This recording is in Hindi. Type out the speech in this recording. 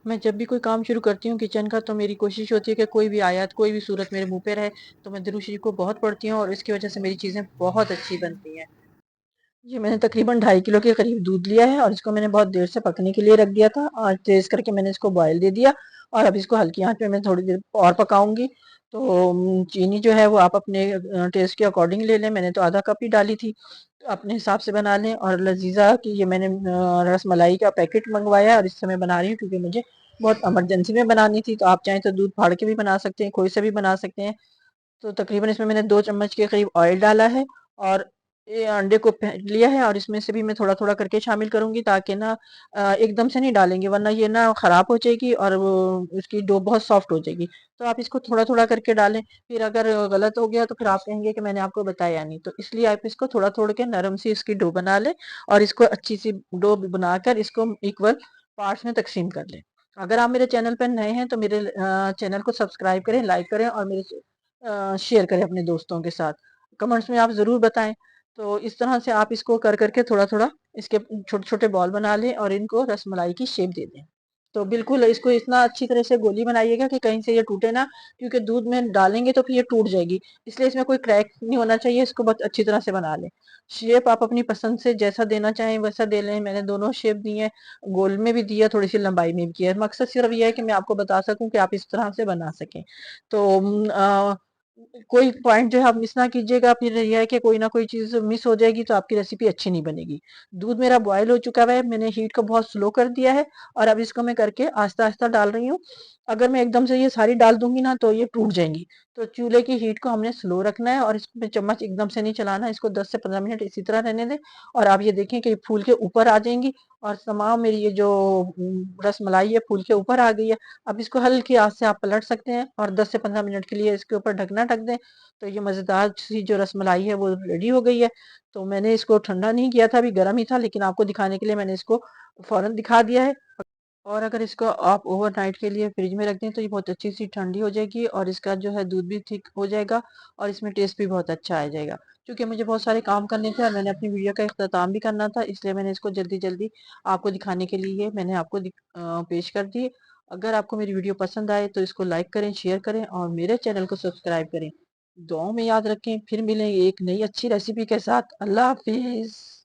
मैं जब भी कोई काम शुरू करती हूँ किचन का, तो मेरी कोशिश होती है कि कोई भी आयत, कोई भी सूरत मेरे मुँह पे रहे, तो मैं दुरूद शरीफ को बहुत पढ़ती हूँ और इसकी वज़ह से मेरी चीज़ें बहुत अच्छी बनती हैं। जी, मैंने तकरीबन 2.5 किलो के करीब दूध लिया है और इसको मैंने बहुत देर से पकने के लिए रख दिया था और तेज़ करके मैंने इसको बॉयल दे दिया और अब इसको हल्की आँच पे मैं थोड़ी देर और पकाऊँगी। तो चीनी जो है वो आप अपने टेस्ट के अकॉर्डिंग ले लें, मैंने तो आधा कप ही डाली थी, तो अपने हिसाब से बना लें। और लज़ीज़ा की ये मैंने रसमलाई का पैकेट मँगवाया है और इससे मैं बना रही हूँ क्योंकि मुझे बहुत इमरजेंसी में बनानी थी, तो आप चाहें तो दूध फाड़ के भी बना सकते हैं, खोए से भी बना सकते हैं। तो तकरीबन इसमें मैंने 2 चम्मच के करीब ऑयल डाला है और ये अंडे को फेंट लिया है और इसमें से भी मैं थोड़ा-थोड़ा करके शामिल करूँगी ताकि ना एकदम से नहीं डालेंगे वरना ये ना ख़राब हो जाएगी और वो उसकी डो बहुत सॉफ्ट हो जाएगी। तो आप इसको थोड़ा-थोड़ा करके डालें, फिर अगर गलत हो गया तो फिर आप कहेंगे कि मैंने आपको बताया नहीं। तो इसलिए आप इसको थोड़ा-थोड़ा के नरम सी इसकी डो बना लें और इसको अच्छी सी डो बनाकर इसको इक्वल पार्ट्स में तक़सीम कर लें। अगर आप मेरे चैनल पर नए हैं तो मेरे चैनल को सब्सक्राइब करें, लाइक करें और मेरे शेयर करें अपने दोस्तों के साथ। कमेंट्स में आप ज़रूर बताएँ। तो इस तरह से आप इसको कर के थोड़ा-थोड़ा इसके छोटे-छोटे बॉल बना लें और इनको रसमलाई की शेप दे दें। तो बिल्कुल इसको इतना अच्छी तरह से गोली बनाइएगा कि कहीं से ये टूटे ना, क्योंकि दूध में डालेंगे तो फिर ये टूट जाएगी। इसलिए इसमें कोई क्रैक नहीं होना चाहिए, इसको बहुत अच्छी तरह से बना लें। शेप आप अपनी पसंद से जैसा देना चाहें वैसा दे लें। मैंने दोनों शेप दी हैं, गोल में भी दिया, थोड़ी-सी लंबाई में भी किया है। मकसद सिर्फ़ ये है कि मैं आपको बता सकूँ कि आप इस तरह से बना सकें। तो कोई पॉइंट जो है आप मिस ना कीजिएगा, फिर ये है कि कोई ना कोई चीज़ मिस हो जाएगी तो आपकी रेसिपी अच्छी नहीं बनेगी। दूध मेरा बॉयल हो चुका है, मैंने हीट को बहुत स्लो कर दिया है और अब इसको मैं करके आहिस्ता-आहिस्ता डाल रही हूँ। अगर मैं एकदम से ये सारी डाल दूँगी ना तो ये टूट जाएँगी। तो चूल्हे की हीट को हमने स्लो रखना है और इसमें चम्मच एकदम से नहीं चलाना है, इसको 10 से 15 मिनट इसी तरह रहने दें और आप ये देखें कि फूल के ऊपर आ जाएँगी और तमाम मेरी ये जो रसमलाई है फूल के ऊपर आ गई है। अब इसको हल्की आँच से आप पलट सकते हैं और 10 से 15 मिनट के लिए इसके ऊपर ढकना ढक दें। तो ये मज़ेदार सी जो रसमलाई है वो रेडी हो गई है। तो मैंने इसको ठंडा नहीं किया था, अभी गर्म ही था, लेकिन आपको दिखाने के लिए मैंने इसको फ़ौरन दिखा दिया है। और अगर इसको आप ओवरनाइट के लिए फ्रिज में रख दें तो ये बहुत अच्छी सी ठंडी हो जाएगी और इसका जो है दूध भी ठीक हो जाएगा और इसमें टेस्ट भी बहुत अच्छा आ जाएगा। क्योंकि मुझे बहुत सारे काम करने थे और मैंने अपनी वीडियो का इख्तिताम भी करना था, इसलिए मैंने इसको जल्दी-जल्दी आपको दिखाने के लिए मैंने आपको पेश कर दी। अगर आपको मेरी वीडियो पसंद आए तो इसको लाइक करें, शेयर करें और मेरे चैनल को सब्सक्राइब करें। दुआओं में याद रखें, फिर मिलेंगे एक नई अच्छी रेसिपी के साथ। अल्लाह हाफ़िज़।